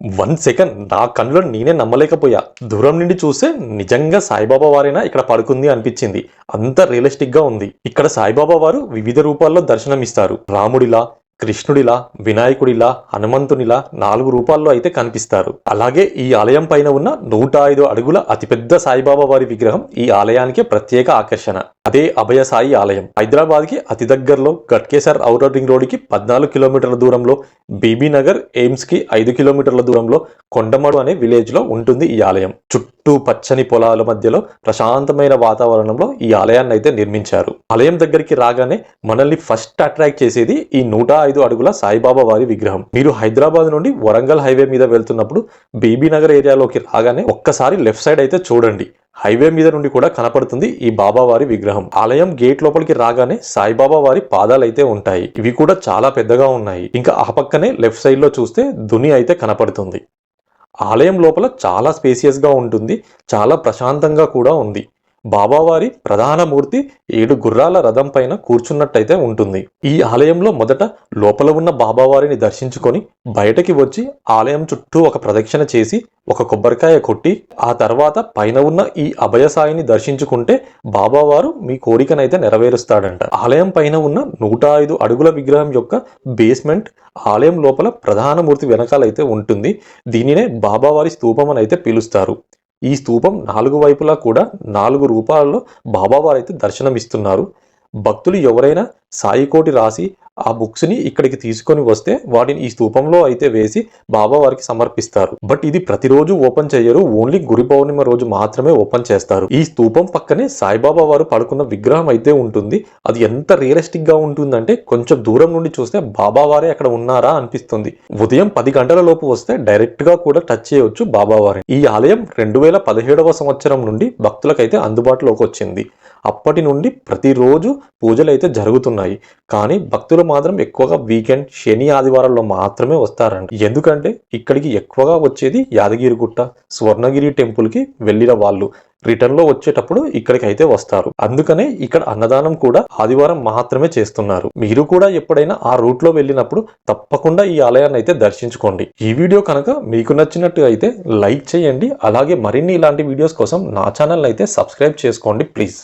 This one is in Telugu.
1 సెకండ్ నా కళ్ళలో నేనే నమ్మలేకపోయా. దూరం నుండి చూస్తే నిజంగా సాయిబాబా వారైనా ఇక్కడ పడుకుంది అనిపించింది. అంత రియలిస్టిక్ గా ఉంది. ఇక్కడ సాయిబాబా వారు వివిధ రూపాల్లో దర్శనమిస్తారు. రాముడిలా, కృష్ణుడిలా, వినాయకుడిలా, హనుమంతునిలా 4 రూపాల్లో అయితే కనిపిస్తారు. అలాగే ఈ ఆలయం పైన ఉన్న 105 అడుగుల అతిపెద్ద సాయిబాబా వారి విగ్రహం ఈ ఆలయానికి ప్రత్యేక ఆకర్షణ. అదే అభయ సాయి ఆలయం. హైదరాబాద్ కి అతి దగ్గరలో గట్కేసర్ ఔటర్ రింగ్ రోడ్ కి 14 కిలోమీటర్ల దూరంలో, బీబీ నగర్ ఎయిమ్స్ కి 5 కిలోమీటర్ల దూరంలో కొండమడు అనే విలేజ్ లో ఉంటుంది ఈ ఆలయం. చుట్టూ పచ్చని పొలాల మధ్యలో ప్రశాంతమైన వాతావరణంలో ఈ ఆలయాన్ని అయితే నిర్మించారు. ఆలయం దగ్గరికి రాగానే మనల్ని ఫస్ట్ అట్రాక్ట్ చేసేది ఈ 105 అడుగుల సాయిబాబా వారి విగ్రహం. మీరు హైదరాబాద్ నుండి వరంగల్ హైవే మీద వెళ్తున్నప్పుడు బీబీ నగర్ ఏరియాలోకి రాగానే ఒక్కసారి లెఫ్ట్ సైడ్ అయితే చూడండి. హైవే మీద నుండి కూడా కనపడుతుంది ఈ బాబావారి విగ్రహం. ఆలయం గేట్ లోపలికి రాగానే సాయిబాబా వారి పాదాలు అయితే ఉంటాయి. ఇవి కూడా చాలా పెద్దగా ఉన్నాయి. ఇంకా ఆ పక్కనే లెఫ్ట్ సైడ్ లో చూస్తే దుని అయితే కనపడుతుంది. ఆలయం లోపల చాలా స్పేసియస్ గా ఉంటుంది. చాలా ప్రశాంతంగా కూడా ఉంది. బాబావారి ప్రధాన మూర్తి 7 గుర్రాల రథం పైన కూర్చున్నట్టయితే ఉంటుంది. ఈ ఆలయంలో మొదట లోపల ఉన్న బాబావారిని దర్శించుకొని బయటకి వచ్చి ఆలయం చుట్టూ ఒక ప్రదక్షిణ చేసి ఒక కొబ్బరికాయ కొట్టి ఆ తర్వాత పైన ఉన్న ఈ అభయసాయిని దర్శించుకుంటే బాబావారు మీ కోరికనైతే నెరవేరుస్తాడంట. ఆలయం పైన ఉన్న 105 అడుగుల విగ్రహం యొక్క బేస్మెంట్ ఆలయం లోపల ప్రధాన మూర్తి వెనకాలైతే ఉంటుంది. దీనినే బాబావారి స్తూపం అని అయితే పిలుస్తారు. ఈ స్తూపం 4 వైపులా కూడా 4 రూపాలలో బాబావారు అయితే దర్శనమిస్తున్నారు. భక్తులు ఎవరైనా సాయికోటి రాసి ఆ బుక్స్ ని ఇక్కడికి తీసుకొని వస్తే వాటిని ఈ స్తూపంలో అయితే వేసి బాబావారికి సమర్పిస్తారు. బట్ ఇది ప్రతిరోజు ఓపెన్ చేయరు. ఓన్లీ గురు పౌర్ణిమ రోజు మాత్రమే ఓపెన్ చేస్తారు. ఈ స్తూపం పక్కనే సాయిబాబా వారు పడుకున్న విగ్రహం అయితే ఉంటుంది. అది ఎంత రియలిస్టిక్ గా ఉంటుందంటే కొంచెం దూరం నుండి చూస్తే బాబావారే అక్కడ ఉన్నారా అనిపిస్తుంది. ఉదయం 10 గంటల లోపు వస్తే డైరెక్ట్ గా కూడా టచ్ చేయవచ్చు బాబావారిని. ఈ ఆలయం 2017వ సంవత్సరం నుండి భక్తులకైతే అందుబాటులోకి వచ్చింది. అప్పటి నుండి ప్రతిరోజు పూజలు అయితే జరుగుతున్నాయి. కానీ భక్తులు మాత్రం ఎక్కువగా వీకెండ్, శని, ఆదివారాల్లో మాత్రమే వస్తారండి. ఎందుకంటే ఇక్కడికి ఎక్కువగా వచ్చేది యాదగిరిగుట్ట, స్వర్ణగిరి టెంపుల్ కి వెళ్ళిన వాళ్ళు రిటర్న్ లో వచ్చేటప్పుడు ఇక్కడికి అయితే వస్తారు. అందుకనే ఇక్కడ అన్నదానం కూడా ఆదివారం మాత్రమే చేస్తున్నారు. మీరు కూడా ఎప్పుడైనా ఆ రూట్ లో వెళ్ళినప్పుడు తప్పకుండా ఈ ఆలయాన్ని అయితే దర్శించుకోండి. ఈ వీడియో కనుక మీకు నచ్చినట్టు అయితే లైక్ చేయండి. అలాగే మరిన్ని ఇలాంటి వీడియోస్ కోసం నా ఛానల్ అయితే సబ్స్క్రైబ్ చేసుకోండి ప్లీజ్.